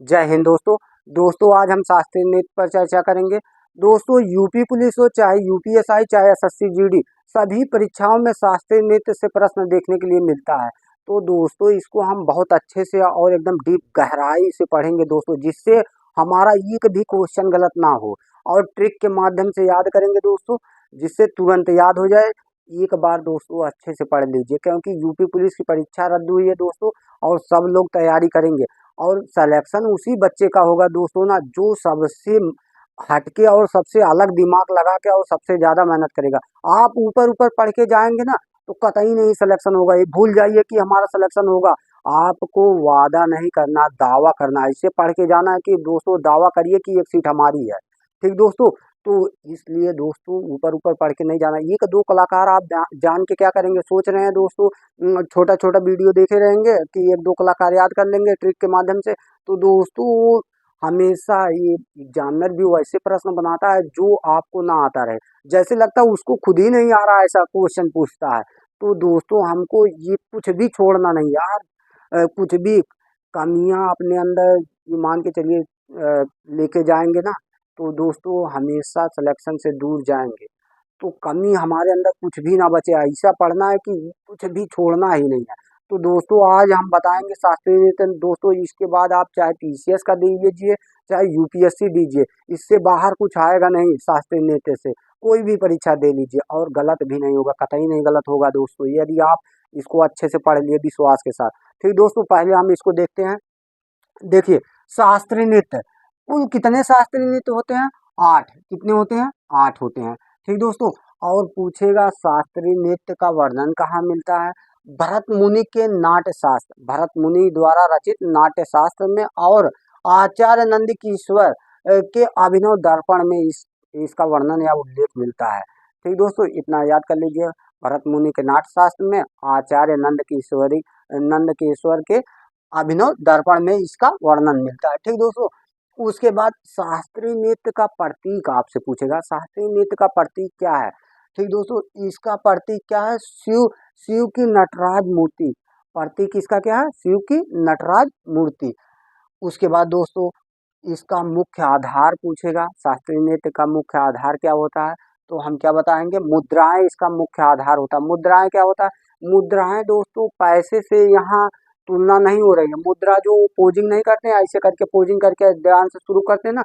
जय हिंद दोस्तों। आज हम शास्त्रीय नृत्य पर चर्चा करेंगे। दोस्तों, यूपी पुलिस हो चाहे यूपीएसआई चाहे एसएससी जीडी, सभी परीक्षाओं में शास्त्रीय नृत्य से प्रश्न देखने के लिए मिलता है। तो दोस्तों, इसको हम बहुत अच्छे से और एकदम डीप गहराई से पढ़ेंगे दोस्तों, जिससे हमारा एक भी क्वेश्चन गलत ना हो। और ट्रिक के माध्यम से याद करेंगे दोस्तों, जिससे तुरंत याद हो जाए। एक बार दोस्तों अच्छे से पढ़ लीजिए, क्योंकि यूपी पुलिस की परीक्षा रद्द हुई है दोस्तों, और सब लोग तैयारी करेंगे। और सिलेक्शन उसी बच्चे का होगा दोस्तों ना, जो सबसे हटके और सबसे अलग दिमाग लगा के और सबसे ज्यादा मेहनत करेगा। आप ऊपर ऊपर पढ़ के जाएंगे ना, तो कतई नहीं सिलेक्शन होगा। ये भूल जाइए कि हमारा सिलेक्शन होगा। आपको वादा नहीं करना, दावा करना है। इससे पढ़ के जाना है कि दोस्तों दावा करिए कि एक सीट हमारी है। ठीक दोस्तों। तो इसलिए दोस्तों ऊपर ऊपर पढ़ के नहीं जाना। एक दो कलाकार आप जान के क्या करेंगे, सोच रहे हैं दोस्तों छोटा छोटा वीडियो देखे रहेंगे कि एक दो कलाकार याद कर लेंगे ट्रिक के माध्यम से। तो दोस्तों, हमेशा ये एग्जामिनर भी वैसे प्रश्न बनाता है जो आपको ना आता रहे। जैसे लगता है उसको खुद ही नहीं आ रहा, ऐसा क्वेश्चन पूछता है। तो दोस्तों, हमको ये कुछ भी छोड़ना नहीं यार। कुछ भी कमियां अपने अंदर ये मान के चलिए लेके जाएंगे ना, तो दोस्तों हमेशा सिलेक्शन से दूर जाएंगे। तो कमी हमारे अंदर कुछ भी ना बचे। ऐसा पढ़ना है कि कुछ भी छोड़ना ही नहीं है। तो दोस्तों, आज हम बताएंगे शास्त्रीय नृत्य दोस्तों। इसके बाद आप चाहे टीसीएस का दे लीजिए चाहे यूपीएससी दीजिए, इससे बाहर कुछ आएगा नहीं। शास्त्रीय नृत्य से कोई भी परीक्षा दे लीजिए और गलत भी नहीं होगा, कतई नहीं गलत होगा दोस्तों, यदि आप इसको अच्छे से पढ़ लिए विश्वास के साथ। ठीक दोस्तों, पहले हम इसको देखते हैं। देखिए, शास्त्रीय नृत्य कुल कितने शास्त्रीय नृत्य होते हैं? 8। कितने होते हैं? 8 होते हैं। ठीक दोस्तों। और पूछेगा शास्त्रीय नृत्य का वर्णन कहाँ मिलता है? भरत मुनि के नाट्य शास्त्र, भरत मुनि द्वारा रचित नाट्य शास्त्र में, और आचार्य नंदकिशोर के अभिनव दर्पण में इसका वर्णन या उल्लेख मिलता है। ठीक दोस्तों, इतना याद कर लीजिए। भरत मुनि के नाट्य शास्त्र में, आचार्य नंदकिशोर के अभिनव दर्पण में इसका वर्णन मिलता है। ठीक दोस्तों। उसके बाद शास्त्रीय नृत्य का प्रतीक आपसे पूछेगा, शास्त्रीय नृत्य का प्रतीक क्या है? ठीक दोस्तों, इसका प्रतीक क्या है? शिव, शिव की नटराज मूर्ति। प्रतीक इसका क्या है? शिव की नटराज मूर्ति। उसके बाद दोस्तों, इसका मुख्य आधार पूछेगा, शास्त्रीय नृत्य का मुख्य आधार क्या होता है? तो हम क्या बताएंगे? मुद्राएं इसका मुख्य आधार होता है। मुद्राएं क्या होता है? मुद्राएं दोस्तों पैसे से यहाँ तुलना नहीं हो रही है। मुद्रा जो पोजिंग नहीं करते हैं, ऐसे करके पोजिंग करके डांस शुरू करते हैं ना,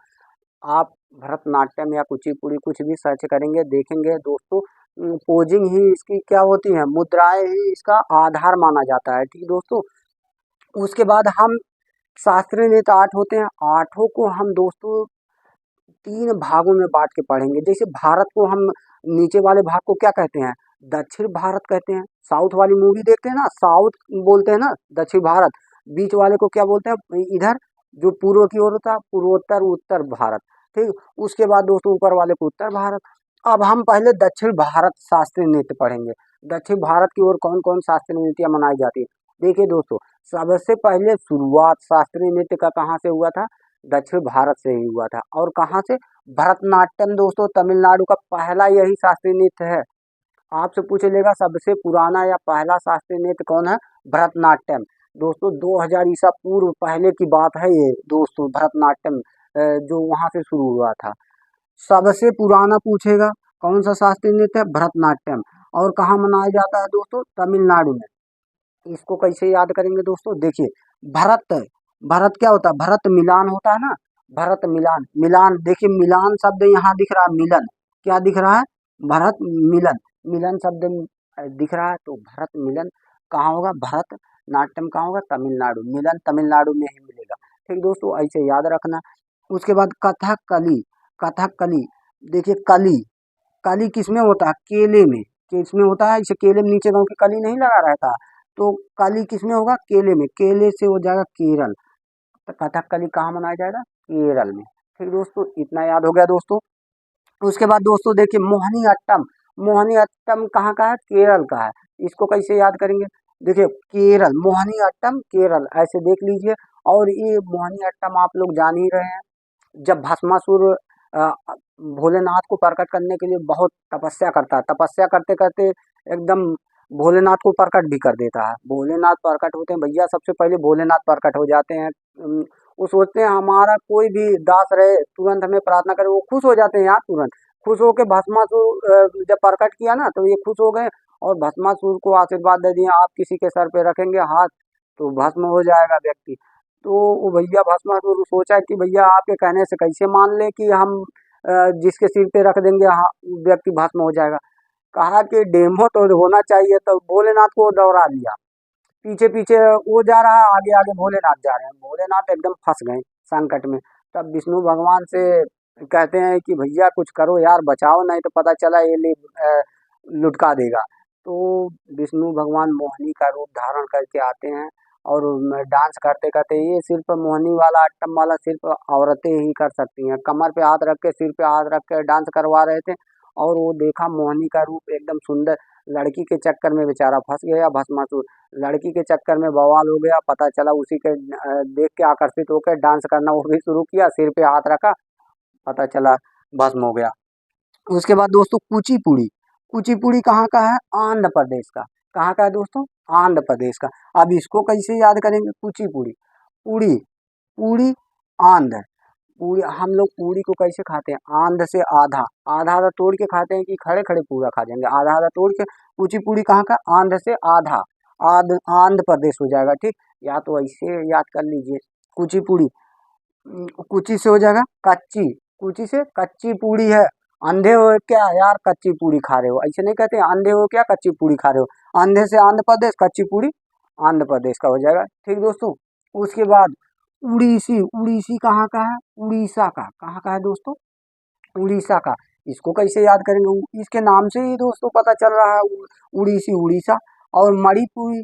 आप भरतनाट्यम या कुचिपुड़ी कुछ भी सर्च करेंगे देखेंगे दोस्तों, पोजिंग ही इसकी क्या होती है, मुद्राएं ही इसका आधार माना जाता है। ठीक दोस्तों। उसके बाद हम शास्त्रीय नृत्य 8 होते हैं। आठों को हम दोस्तों 3 भागों में बांट के पढ़ेंगे। जैसे भारत को हम नीचे वाले भाग को क्या कहते हैं? दक्षिण भारत कहते हैं। साउथ वाली मूवी देखते हैं ना, साउथ बोलते हैं ना, दक्षिण भारत। बीच वाले को क्या बोलते हैं? इधर जो पूर्व की ओर होता है, पूर्वोत्तर उत्तर भारत। ठीक। उसके बाद दोस्तों ऊपर वाले को उत्तर भारत। अब हम पहले दक्षिण भारत शास्त्रीय नृत्य पढ़ेंगे। दक्षिण भारत की ओर कौन कौन शास्त्रीय नृत्य मनाई जाती है? देखिए दोस्तों, सबसे पहले शुरुआत शास्त्रीय नृत्य का कहाँ से हुआ था? दक्षिण भारत से ही हुआ था। और कहाँ से? भरतनाट्यम दोस्तों, तमिलनाडु का पहला यही शास्त्रीय नृत्य है। आपसे पूछ लेगा सबसे पुराना या पहला शास्त्रीय नृत्य कौन है? भरतनाट्यम। दोस्तों 2000 ईसा पूर्व पहले की बात है ये दोस्तों। भरतनाट्यम जो वहां से शुरू हुआ था। सबसे पुराना पूछेगा कौन सा शास्त्रीय नृत्य है? भरतनाट्यम। और कहाँ मनाया जाता है दोस्तों? तमिलनाडु में। इसको कैसे याद करेंगे दोस्तों? देखिए, भरत, भरत क्या होता है? भरत मिलान होता है ना, भरत मिलान। मिलान देखिए, मिलान शब्द यहाँ दिख रहा है, मिलन क्या दिख रहा है? भरत मिलन। मिलन शब्द दिख रहा है, तो भरत मिलन कहाँ होगा? भरत नाट्यम कहाँ होगा? तमिलनाडु। मिलन तमिलनाडु में ही मिलेगा। ठीक दोस्तों, ऐसे याद रखना। उसके बाद कथकली, कथकली। देखिए, कली, कली किसमें होता है? केले में। किसमें होता है? इसे केले में नीचे गाँव की कली नहीं लगा रहता, तो कली किसमें होगा? केले में। केले से हो जाएगा केरल। तो कथकली कहाँ मनाया जाएगा? केरल में। ठीक दोस्तों, इतना याद हो गया दोस्तों। उसके बाद दोस्तों देखिए, मोहिनी अट्टम। मोहिनी अट्टम कहाँ का है? केरल का है। इसको कैसे याद करेंगे? देखिए, केरल, मोहिनी अट्टम केरल, ऐसे देख लीजिए। और ये मोहिनी अट्टम आप लोग जान ही रहे हैं, जब भस्मासुर अ, भोलेनाथ को प्रकट करने के लिए बहुत तपस्या करता है, तपस्या करते करते एकदम भोलेनाथ को प्रकट भी कर देता है। भोलेनाथ प्रकट होते हैं भैया, सबसे पहले भोलेनाथ प्रकट हो जाते हैं। वो सोचते हैं हमारा कोई भी दास रहे तुरंत हमें प्रार्थना करे, वो खुश हो जाते हैं यार, तुरंत खुश होके भस्मासुर जब प्रकट किया ना तो ये खुश हो गए और भस्मासुर को आशीर्वाद दे दिए, आप किसी के सर पे रखेंगे हाथ तो भस्म हो जाएगा व्यक्ति। तो वो भैया भस्मासुर सोचा कि भैया आपके कहने से कैसे मान ले कि हम जिसके सिर पे रख देंगे हाँ व्यक्ति भस्म हो जाएगा। कहा कि डेमो तो होना चाहिए, तो भोलेनाथ को दौड़ा लिया, पीछे पीछे वो जा रहा है, आगे आगे भोलेनाथ जा रहे हैं, भोलेनाथ एकदम फंस गए संकट में। तब विष्णु भगवान से कहते हैं कि भैया कुछ करो यार, बचाओ नहीं तो पता चला ये लुटका देगा। तो विष्णु भगवान मोहिनी का रूप धारण करके आते हैं और डांस करते करते, ये सिर्फ मोहिनी वाला आइटम वाला सिर्फ औरतें ही कर सकती हैं, कमर पे हाथ रख के सिर पे हाथ रख के डांस करवा रहे थे। और वो देखा मोहिनी का रूप एकदम सुंदर, लड़की के चक्कर में बेचारा फंस गया भस्मासुर, लड़की के चक्कर में बवाल हो गया, पता चला उसी के देख के आकर्षित होकर डांस करना वो भी शुरू किया, सिर पे हाथ रखा, पता चला भस्म हो गया। उसके बाद दोस्तों कुचिपुड़ी, कुचिपुड़ी कहाँ का है? आंध्र प्रदेश का। कहाँ का है दोस्तों? आंध्र प्रदेश का। अब इसको कैसे याद करेंगे? कुचिपुड़ी, पूड़ी, पूड़ी आंध्र, पूरी हम लोग पूरी को कैसे खाते हैं? आंध्र से आधा, आधा आधा तोड़ के खाते हैं कि खड़े खड़े पूरा खा जाएंगे? आधा आधा तोड़ के। कुचिपुड़ी कहाँ का? आंध्र से आधा, आंध्र प्रदेश हो जाएगा, ठीक। या तो ऐसे याद कर लीजिए कुचिपुड़ी, कुची से हो जाएगा कच्ची, कुची से कच्ची पूड़ी है। अंधे हो क्या यार कच्ची पूड़ी खा रहे हो? ऐसे नहीं कहते अंधे हो क्या कच्ची पूड़ी खा रहे हो। अंधे से आंध्र प्रदेश, कच्ची पूड़ी आंध्र प्रदेश का हो जाएगा, ठीक दोस्तों। उसके बाद उड़ीसी, उड़ीसी कहाँ का है? उड़ीसा का। कहाँ का है दोस्तों? उड़ीसा का। इसको कैसे याद करेंगे? इसके नाम से ही दोस्तों पता चल रहा है उड़ीसी, उड़ीसा। और मणिपुरी,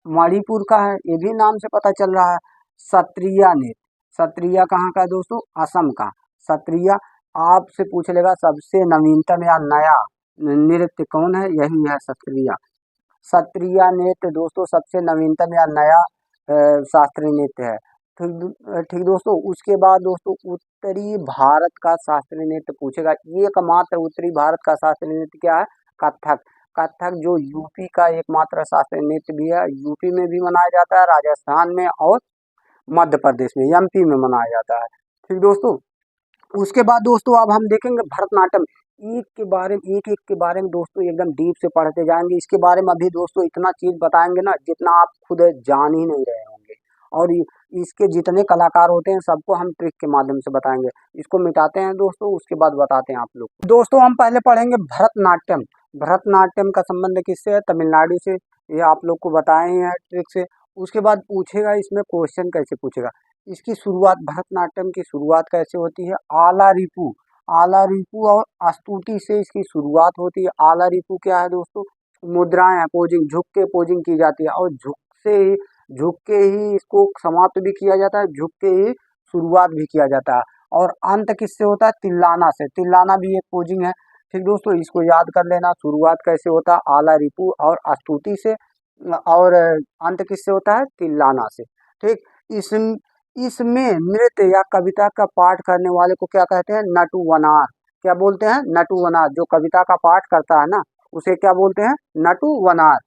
मणिपुर का है, ये भी नाम से पता चल रहा है। सत्रिया नृत्य, सत्रिया कहाँ का है दोस्तों? असम का। सत्रिया आपसे पूछ लेगा सबसे नवीनतम या नया नृत्य कौन है, यही है सत्रिया। सत्रिया नृत्य दोस्तों सबसे नवीनतम या नया शास्त्रीय नृत्य है, ठीक ठीक दोस्तों। उसके बाद दोस्तों उत्तरी भारत का शास्त्रीय नृत्य पूछेगा, एकमात्र उत्तरी भारत का शास्त्रीय नृत्य क्या है? कथक। कथक जो यूपी का एकमात्र शास्त्रीय नृत्य भी है, यूपी में भी मनाया जाता है, राजस्थान में और मध्य प्रदेश में, एमपी में मनाया जाता है, ठीक दोस्तों। उसके बाद दोस्तों अब हम देखेंगे भरतनाट्यम, एक के बारे में एक एक के बारे में दोस्तों एकदम डीप से पढ़ते जाएंगे। इसके बारे में अभी दोस्तों इतना चीज बताएंगे ना जितना आप खुद जान ही नहीं रहे होंगे। और इसके जितने कलाकार होते हैं सबको हम ट्रिक के माध्यम से बताएंगे। इसको मिटाते हैं दोस्तों, उसके बाद बताते हैं आप लोग को। दोस्तों हम पहले पढ़ेंगे भरतनाट्यम। भरतनाट्यम का संबंध किससे है? तमिलनाडु से, ये आप लोग को बताए हैं ट्रिक से। उसके बाद पूछेगा इसमें क्वेश्चन कैसे पूछेगा, इसकी शुरुआत, भरतनाट्यम की शुरुआत कैसे होती है? आला रिपू, आला रिपू और स्तुति से इसकी शुरुआत होती है। आला रिपू क्या है दोस्तों? मुद्राएं हैं, पोजिंग, झुक के पोजिंग की जाती है और झुक के ही इसको समाप्त भी किया जाता है, झुक के ही शुरुआत भी किया जाता है। और अंत किससे होता है? तिल्लाना से, तिल्लाना भी एक पोजिंग है, ठीक दोस्तों। इसको याद कर लेना, शुरुआत कैसे होता है? आला रिपू और स्तुति से, और अंत किससे होता है? तिल्लाना से, ठीक। इस इसमें नृत्य या कविता का पाठ करने वाले को क्या कहते हैं? नटुवनार। क्या बोलते हैं? नटुवनार। जो कविता का पाठ करता है ना उसे क्या बोलते हैं? नटुवनार।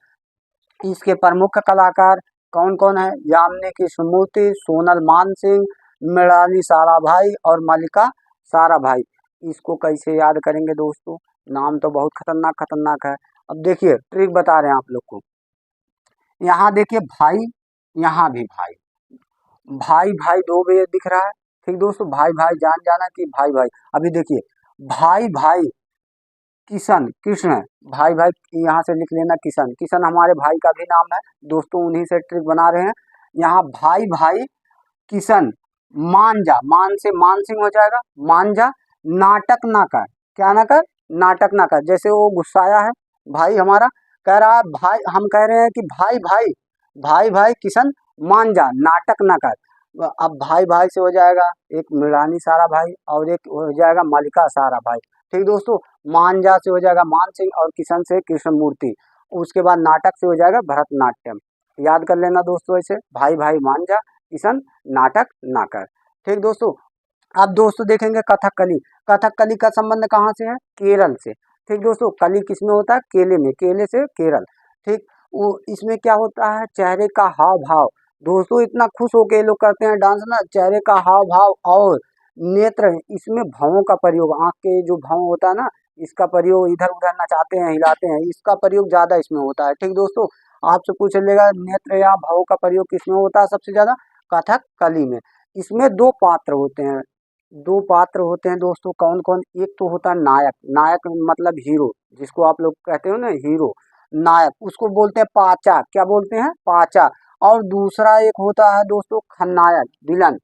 इसके प्रमुख कलाकार कौन कौन है? यामिनी कृष्णमूर्ति, सोनल मानसिंह, मृणाली साराभाई और मल्लिका साराभाई। इसको कैसे याद करेंगे दोस्तों? नाम तो बहुत खतरनाक खतरनाक है। अब देखिए ट्रिक बता रहे हैं आप लोग को। यहाँ देखिए भाई, यहाँ भी भाई, भाई भाई दो बजे दिख रहा है, ठीक दोस्तों। भाई भाई जान जाना कि भाई भाई। अभी देखिए भाई भाई किशन, कृष्ण, भाई भाई यहाँ से लिख लेना किशन, किशन हमारे भाई का भी नाम है दोस्तों, उन्हीं से ट्रिक बना रहे हैं। यहाँ भाई भाई किशन, मांझा, मान से मानसिंह हो जाएगा, मांझा। नाटक ना कर, क्या ना कर? नाटक ना कर। जैसे वो गुस्साया है भाई हमारा, कह रहा है भाई, हम कह रहे हैं कि भाई भाई, भाई भाई किशन मांझा, नाटक ना कर। अब भाई भाई से हो जाएगा एक मृणाली सारा भाई और एक हो जाएगा मल्लिका सारा भाई, ठीक दोस्तों। मांझा से हो जाएगा मान सिंह और किशन से कृष्णमूर्ति। उसके बाद नाटक से हो जाएगा भरतनाट्यम। याद कर लेना दोस्तों ऐसे, भाई भाई मांझा, किशन, नाटक ना कर, ठीक दोस्तों। अब दोस्तों देखेंगे कथकली। कथकली का संबंध कहाँ से है? केरल से, ठीक दोस्तों। कली किसमें होता है? केले में, केले से केरल, ठीक। वो इसमें क्या होता है? चेहरे का हाव भाव, दोस्तों इतना खुश होके ये लोग करते हैं डांस ना, चेहरे का हाव भाव और नेत्र, इसमें भावों का प्रयोग, आंख के जो भाव होता है ना, इसका प्रयोग, इधर उधर नचाते हैं हिलाते हैं, इसका प्रयोग ज्यादा इसमें होता है। ठीक दोस्तों, आपसे पूछ लेगा नेत्र या भाव का प्रयोग किसमें होता है सबसे ज्यादा, कथक कली में। इसमें दो पात्र होते हैं, दो पात्र होते हैं दोस्तों, कौन कौन, एक तो होता है नायक, नायक मतलब हीरो, जिसको आप लोग कहते हो ना हीरो, नायक, उसको बोलते हैं पाचा, क्या बोलते हैं, पाचा। और दूसरा एक होता है दोस्तों खलनायक, विलन,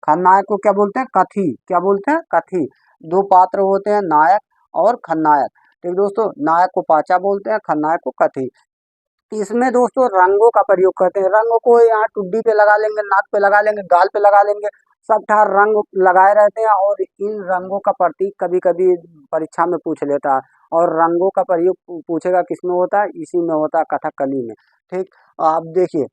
खलनायक को क्या बोलते हैं, कथी, क्या बोलते हैं, कथी। दो पात्र होते हैं नायक और खलनायक। ठीक दोस्तों, नायक को पाचा बोलते हैं, खलनायक को कथी। इसमें दोस्तों रंगों का प्रयोग करते हैं, रंगों को यहाँ टुड्डी पे लगा लेंगे, नाक पे लगा लेंगे, गाल पे लगा लेंगे, सब ठार रंग लगाए रहते हैं। और इन रंगों का प्रतीक कभी कभी परीक्षा में पूछ लेता है, और रंगों का प्रयोग पूछेगा किसमें होता है, इसी में होता है, कथकली में। ठीक, आप देखिए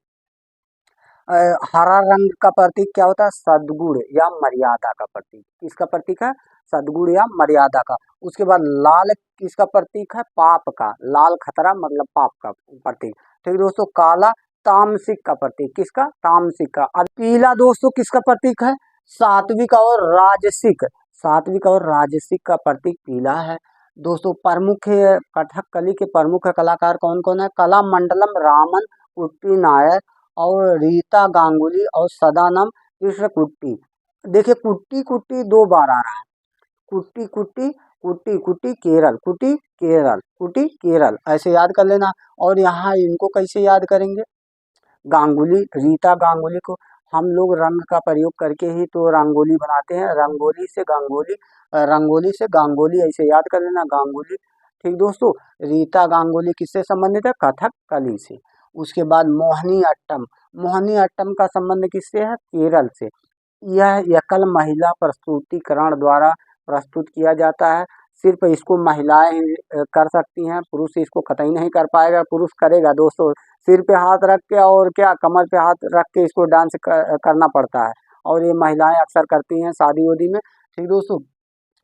हरा रंग का प्रतीक क्या होता है, सद्गुण या मर्यादा का प्रतीक, किसका प्रतीक है, सद्गुण या मर्यादा का। उसके बाद लाल किसका प्रतीक है, पाप का, लाल खतरा मतलब पाप का प्रतीक। ठीक दोस्तों, काला तामसिक का प्रतीक, किसका, तामसिक का। अब पीला दोस्तों किसका प्रतीक है, सात्विक और राजसिक, सात्विक और राजसिक का प्रतीक पीला है। दोस्तों प्रमुख कथकली के प्रमुख कलाकार कौन कौन है, कला मंडलम रामन कुट्टी नायर और रीता गांगुली और सदानम कृष्ण कुट्टी। देखिए कुट्टी कुट्टी दो बार आ रहा है, कुट्टी कुट्टी, कुट्टी कुट्टी केरल, कुट्टी केरल, कुट्टी केरल, ऐसे याद कर लेना। और यहाँ इनको कैसे याद करेंगे, गांगुली, रीता गांगुली को हम लोग रंग का प्रयोग करके ही तो रंगोली बनाते हैं, रंगोली से गांगुली, रंगोली से गांगुली, ऐसे याद कर लेना, गांगुली। ठीक दोस्तों, रीता गांगुली किससे संबंधित है, कथक कली से। उसके बाद मोहिनी अट्टम, मोहिनी अट्टम का संबंध किससे है, केरल से। यह एकल महिला प्रस्तुतिकरण द्वारा प्रस्तुत किया जाता है, सिर्फ इसको महिलाएं ही कर सकती हैं, पुरुष इसको कतई नहीं कर पाएगा। पुरुष करेगा दोस्तों, सिर पे हाथ रख के और क्या कमर पे हाथ रख के इसको डांस करना पड़ता है, और ये महिलाएं अक्सर करती हैं शादी वादी में। ठीक दोस्तों,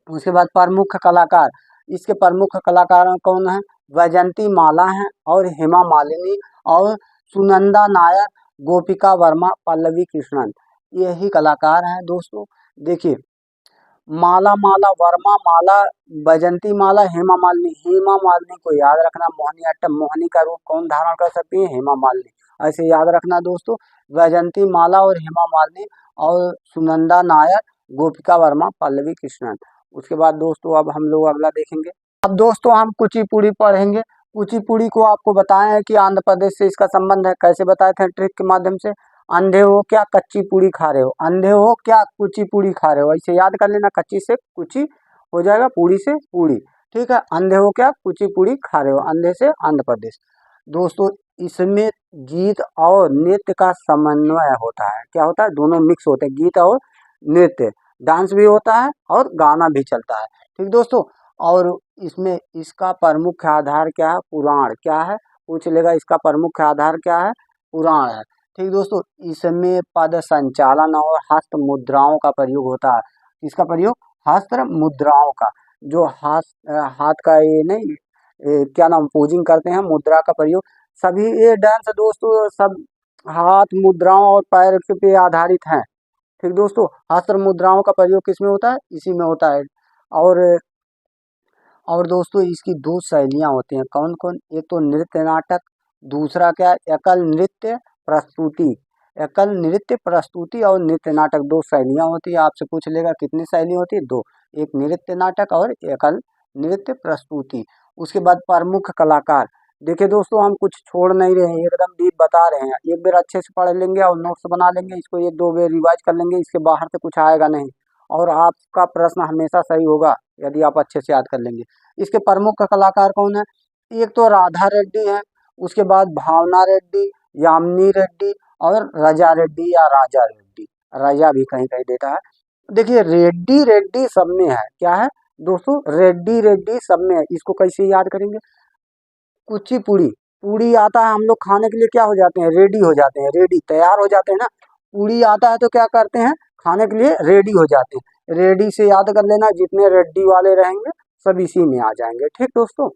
उसके बाद प्रमुख कलाकार, इसके प्रमुख कलाकार कौन है, वैजंती माला है और हेमा मालिनी और सुनंदा नायर, गोपिका वर्मा, पल्लवी कृष्णन, यही कलाकार हैं दोस्तों। देखिए माला माला वर्मा माला, बैजंती माला, हेमा मालिनी, हेमा मालिनी को याद रखना, मोहिनी अट्टम, मोहिनी का रूप कौन धारण कर सकती है, हेमा मालिनी, ऐसे याद रखना दोस्तों। बैजंती माला और हेमा मालिनी और सुनंदा नायर, गोपिका वर्मा, पल्लवी कृष्णन। उसके बाद दोस्तों अब हम लोग अगला देखेंगे। अब दोस्तों हम कुचिपुड़ी पढ़ेंगे। कुचिपुड़ी को आपको बताए हैं कि आंध्र प्रदेश से इसका संबंध है, कैसे बताए थे, ट्रिक के माध्यम से। अंधे हो क्या कच्ची पूड़ी खा रहे हो, अंधे हो क्या कुची पूड़ी खा रहे हो, ऐसे याद कर लेना, कच्ची से कुची हो जाएगा, पूड़ी से पूड़ी। ठीक है, अंधे हो क्या कुची पूड़ी खा रहे हो, अंधे से आंध्र प्रदेश। दोस्तों इसमें गीत और नृत्य का समन्वय होता है, क्या होता है, दोनों मिक्स होते हैं, गीत और नृत्य, डांस भी होता है और गाना भी चलता है। ठीक दोस्तों, और इसमें इसका प्रमुख आधार क्या है, पुराण, क्या है, पूछ लेगा इसका प्रमुख आधार क्या है, पुराण है। ठीक दोस्तों, इसमें पद संचालन और हस्त मुद्राओं का प्रयोग होता है, इसका प्रयोग हस्त मुद्राओं का, जो हाथ का ये नहीं क्या नाम पोजिंग करते हैं, मुद्रा का प्रयोग, सभी ये डांस दोस्तों सब हाथ मुद्राओं और पैर पे आधारित हैं। ठीक दोस्तों, हस्त मुद्राओं का प्रयोग किसमें होता है, इसी में होता है। और और दोस्तों इसकी दो शैलियाँ होती हैं, कौन कौन, एक तो नृत्य नाटक, दूसरा क्या है, एकल नृत्य प्रस्तुति। एकल नृत्य प्रस्तुति और नृत्य नाटक, दो शैलियाँ होती है। आपसे पूछ लेगा कितनी शैली होती है, दो, एक नृत्य नाटक और एकल नृत्य प्रस्तुति। उसके बाद प्रमुख कलाकार, देखिए दोस्तों हम कुछ छोड़ नहीं रहे हैं, एकदम डीप बता रहे हैं, एक बार अच्छे से पढ़ लेंगे और नोट्स बना लेंगे, इसको एक दो बार रिवाइज कर लेंगे, इसके बाहर से कुछ आएगा नहीं, और आपका प्रश्न हमेशा सही होगा यदि आप अच्छे से याद कर लेंगे। इसके प्रमुख कलाकार कौन है, एक तो राधा रेड्डी है, उसके बाद भावना रेड्डी, यामिनी रेड्डी और रजा रेड्डी या राजा रेड्डी, राजा भी कहीं कहीं देता है। देखिए रेड्डी रेड्डी सब में है, क्या है दोस्तों, रेड्डी रेड्डी सब में है। इसको कैसे याद करेंगे, कुचिपुड़ी, पूड़ी आता है हम लोग खाने के लिए क्या हो जाते हैं, रेडी हो जाते हैं, रेडी तैयार हो जाते हैं ना, पूड़ी आता है तो क्या करते हैं, खाने के लिए रेडी हो जाते हैं। रेडी से याद कर लेना, जितने रेड्डी वाले रहेंगे सब इसी में आ जाएंगे। ठीक दोस्तों,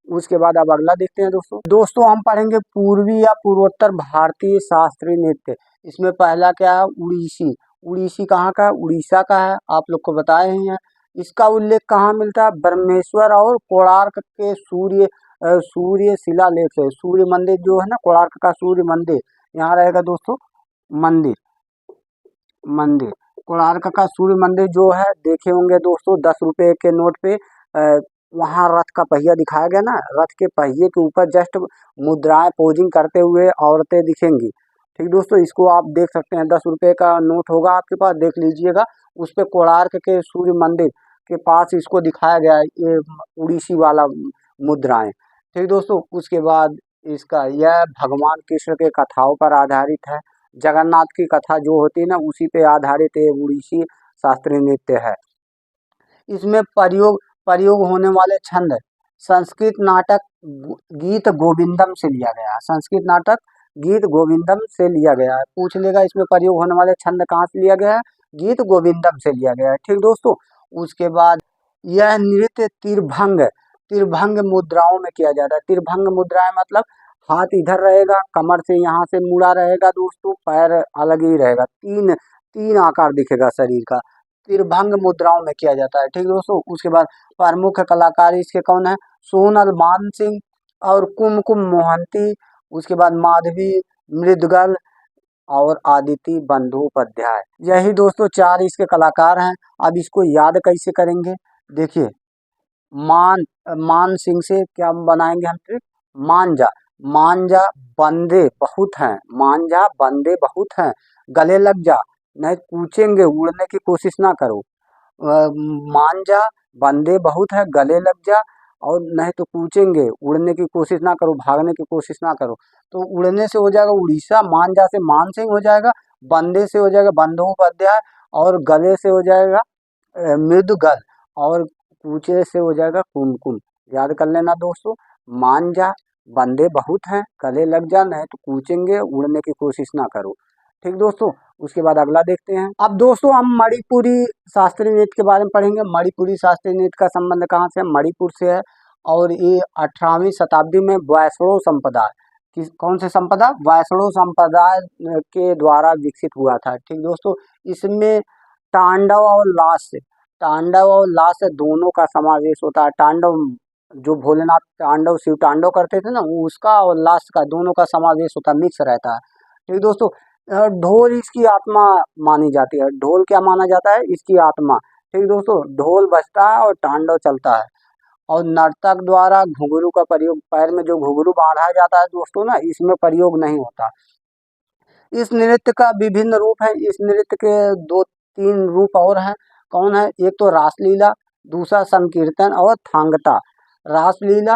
उसके बाद अब अगला देखते हैं दोस्तों। दोस्तों हम पढ़ेंगे पूर्वी या पूर्वोत्तर भारतीय शास्त्रीय नृत्य। इसमें पहला क्या है, उड़ीसी। उड़ीसी कहाँ का है, उड़ीसा का है, आप लोग को बताए ही हैं। इसका उल्लेख कहाँ मिलता है, ब्रह्मेश्वर और कोणार्क के सूर्य शिलालेख से। सूर्य मंदिर जो है ना, कोणार्क का सूर्य मंदिर यहाँ रहेगा दोस्तों। मंदिर मंदिर कोणार्क का सूर्य मंदिर जो है, देखे होंगे दोस्तों 10 रुपए के नोट पे वहाँ रथ का पहिया दिखाया गया ना, रथ के पहिए के ऊपर जस्ट मुद्राएं पोजिंग करते हुए औरतें दिखेंगी। ठीक दोस्तों, इसको आप देख सकते हैं, 10 रुपए का नोट होगा आपके पास, देख लीजिएगा। उस पे कोणार्क के सूर्य मंदिर के पास इसको दिखाया गया है, ये उड़ीसी वाला मुद्राएं। ठीक दोस्तों, उसके बाद इसका यह भगवान कृष्ण के कथाओं पर आधारित है। जगन्नाथ की कथा जो होती है ना, उसी पे आधारित ये उड़ीसी शास्त्रीय नृत्य है। इसमें प्रयोग प्रयोग होने वाले छंद संस्कृत नाटक गीत गोविंदम से लिया गया है। संस्कृत नाटक गीत गोविंदम से लिया गया है। पूछ लेगा इसमें प्रयोग होने वाले छंद कहाँ से लिया गया है, गीत गोविंदम से लिया गया है। ठीक दोस्तों, उसके बाद यह नृत्य त्रिभंग मुद्राओं में किया जाता है। त्रिभंग मुद्राएं मतलब हाथ इधर रहेगा, कमर से यहाँ से मुड़ा रहेगा दोस्तों, पैर अलग ही रहेगा, तीन तीन आकार दिखेगा शरीर का। त्रिभंग मुद्राओं में किया जाता है। ठीक दोस्तों, उसके बाद प्रमुख कलाकार इसके कौन है, सोनल मान सिंह और कुमकुम मोहंती, उसके बाद माधवी मृदगल और आदिति बंदोपाध्याय। यही दोस्तों 4 इसके कलाकार हैं। अब इसको याद कैसे करेंगे, देखिए मान मान सिंह से क्या बनाएंगे हम ट्रिक, मांझा मांझा बंदे बहुत हैं, मांझा बंदे बहुत हैं, गले लग जा, नहीं कूचेंगे उड़ने की कोशिश ना करो। मांझा बंदे बहुत है, गले लग जा, और नहीं तो कूचेंगे उड़ने की कोशिश ना करो, भागने की कोशिश ना करो। तो उड़ने से हो जाएगा उड़ीसा, मांझा से मान सिंह हो जाएगा, बंदे से हो जाएगा बंदोपाध्याय, और गले से हो जाएगा मृदुगल, और कूचे से हो जाएगा कुमकुम। याद कर लेना दोस्तों, मांझा बंदे बहुत हैं, गले लग जा, नहीं तो कूचेंगे उड़ने की कोशिश ना करो। ठीक दोस्तों, उसके बाद अगला देखते हैं। अब दोस्तों हम मणिपुरी शास्त्रीय नृत्य के बारे में पढ़ेंगे। मणिपुरी शास्त्रीय नृत्य का संबंध कहाँ से है, मणिपुर से है, और ये 18वीं शताब्दी में वैष्णव संप्रदाय, कौन से संप्रदाय, वैष्णव संप्रदाय के द्वारा विकसित हुआ था। ठीक दोस्तों, इसमें तांडव और लास्य दोनों का समावेश होता है। तांडव जो भोलेनाथ तांडव शिव तांडव करते थे ना, उसका और लास्य का दोनों का समावेश होता है, मिक्स रहता है। ठीक दोस्तों, ढोल इसकी आत्मा मानी जाती है। ढोल क्या माना जाता है, इसकी आत्मा। ठीक दोस्तों, ढोल बजता है और तांडव चलता है, और नर्तक द्वारा घुंघरू का प्रयोग, पैर में जो घुंघरू बांधा जाता है दोस्तों ना, इसमें प्रयोग नहीं होता। इस नृत्य का विभिन्न रूप है। इस नृत्य के 2-3 रूप और हैं। कौन है, एक तो रासलीला, दूसरा संकीर्तन और थांगता। रासलीला,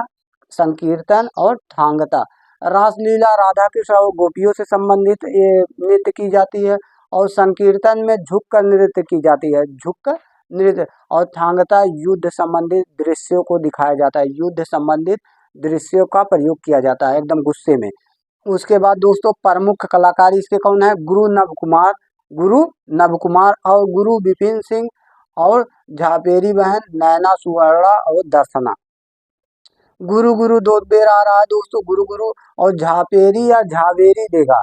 संकीर्तन और थांगता। रासलीला राधा कृष्ण और गोपियों से संबंधित ये नृत्य की जाती है, और संकीर्तन में झुक कर नृत्य की जाती है, झुक कर नृत्य। और थांगता युद्ध संबंधित दृश्यों को दिखाया जाता है, युद्ध संबंधित दृश्यों का प्रयोग किया जाता है एकदम गुस्से में। उसके बाद दोस्तों प्रमुख कलाकार इसके कौन है, गुरु नव कुमार और गुरु विपिन सिंह, और झापेरी बहन नैना सुवर्णा और दर्शना। गुरु गुरु दो बेर आ रहा है दोस्तों, गुरु गुरु और झापेरी या झावेरी देगा,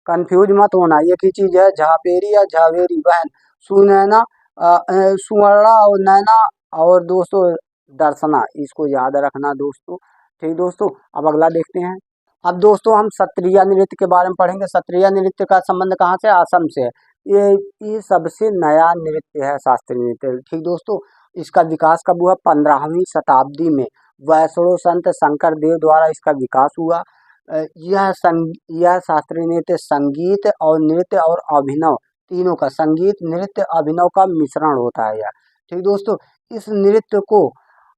कंफ्यूज मत होना, एक ही चीज है, झापेरी या झावेरी बहन, सुनैना सुवर्णा और नैना, और दोस्तों दर्शना, इसको याद रखना दोस्तों। ठीक दोस्तों, अब अगला देखते हैं। अब दोस्तों हम सत्रिया नृत्य के बारे में पढ़ेंगे। सत्रिया नृत्य का संबंध कहाँ से, असम से है। ये सबसे नया नृत्य है, शास्त्रीय नृत्य। ठीक दोस्तों, इसका विकास कब हुआ, 15वीं शताब्दी में वैष्णव संत शंकर देव द्वारा इसका विकास हुआ। यह शास्त्रीय नृत्य संगीत और नृत्य और अभिनव तीनों का, संगीत नृत्य अभिनव का मिश्रण होता है यह। ठीक दोस्तों, इस नृत्य को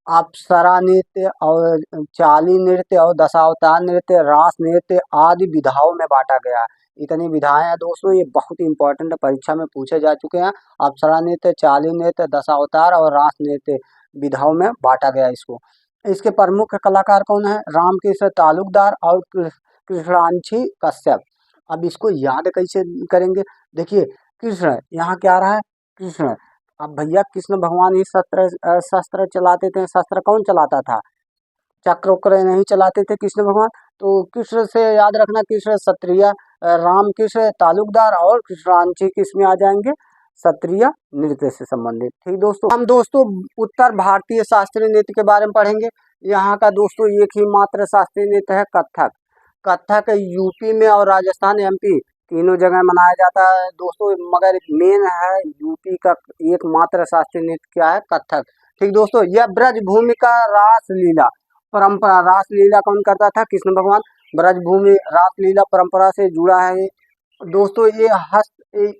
अप्सरा नृत्य और चाली नृत्य और दशावतार नृत्य, रास नृत्य आदि विधाओं में बांटा गया है। इतनी विधाएं हैं दोस्तों, ये बहुत इंपॉर्टेंट परीक्षा में पूछे जा चुके हैं। अप्सरा नृत्य, चाली नृत्य, दशावतार और रास नृत्य विधाओं में बांटा गया इसको। इसके प्रमुख कलाकार कौन है, रामकृष्ण तालुकदार और कृष्णांशी कश्यप। अब इसको याद कैसे करेंगे, देखिए कृष्ण यहाँ क्या आ रहा है, कृष्ण। अब भैया कृष्ण भगवान ही शस्त्र चलाते थे। शस्त्र कौन चलाता था, चक्र उक्र नहीं चलाते थे कृष्ण भगवान। तो कृष्ण से याद रखना, कृष्ण क्षत्रिय, राम कृष्ण तालुकदार और कृष्णांची किस में आ जाएंगे, क्षत्रिय नृत्य से संबंधित। ठीक दोस्तों, हम दोस्तों उत्तर भारतीय शास्त्रीय नृत्य के बारे में पढ़ेंगे। यहाँ का दोस्तों एक ही मात्र शास्त्रीय नृत्य है कथक। कथक यूपी में और राजस्थान एमपी तीनों जगह मनाया जाता है दोस्तों, मगर मेन है यूपी का एकमात्र शास्त्रीय नृत्य क्या है, कथक। ठीक दोस्तों, यह ब्रजभूमि का रासलीला परंपरा, रासलीला कौन करता था, कृष्ण भगवान। ब्रजभूमि रासलीला परंपरा से जुड़ा है दोस्तों। ये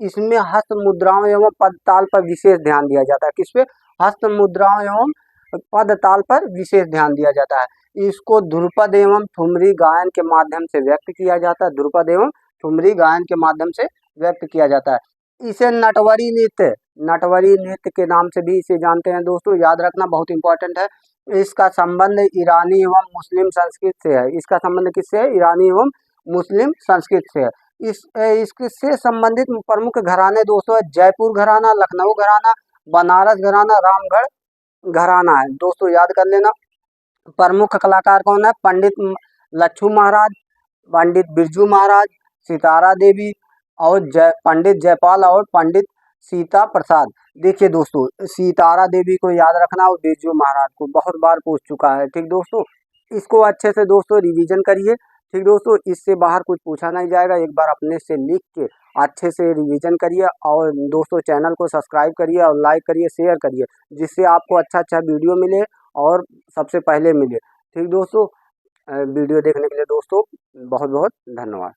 इसमें हस्त मुद्राओं एवं पद ताल पर विशेष ध्यान दिया जाता है। किस पे, हस्त मुद्राओं एवं पद ताल पर विशेष ध्यान दिया जाता है। इसको ध्रुपद एवं ठुमरी गायन के माध्यम से व्यक्त किया जाता है। ध्रुपद एवं ठुमरी गायन के माध्यम से व्यक्त किया जाता है। इसे नटवरी नृत्य, नटवरी नृत्य के नाम से भी इसे जानते हैं दोस्तों, याद रखना बहुत इंपॉर्टेंट है। इसका संबंध ईरानी एवं मुस्लिम संस्कृत से है। इसका संबंध किससे है, ईरानी एवं मुस्लिम संस्कृत से है। इससे संबंधित प्रमुख घराने दोस्तों जयपुर घराना, लखनऊ घराना, बनारस घराना, रामगढ़ घराना है दोस्तों, याद कर लेना। प्रमुख कलाकार कौन है, पंडित लच्छू महाराज, पंडित बिरजू महाराज, सितारा देवी और पंडित जयपाल और पंडित सीता प्रसाद। देखिए दोस्तों, सितारा देवी को याद रखना और बिरजू महाराज को बहुत बार पूछ चुका है। ठीक दोस्तों, इसको अच्छे से दोस्तों रिवीजन करिए। ठीक दोस्तों, इससे बाहर कुछ पूछा नहीं जाएगा, एक बार अपने से लिख के अच्छे से रिवीजन करिए। और दोस्तों चैनल को सब्सक्राइब करिए और लाइक करिए, शेयर करिए, जिससे आपको अच्छा अच्छा वीडियो मिले और सबसे पहले मिले। ठीक दोस्तों, वीडियो देखने के लिए दोस्तों बहुत बहुत धन्यवाद।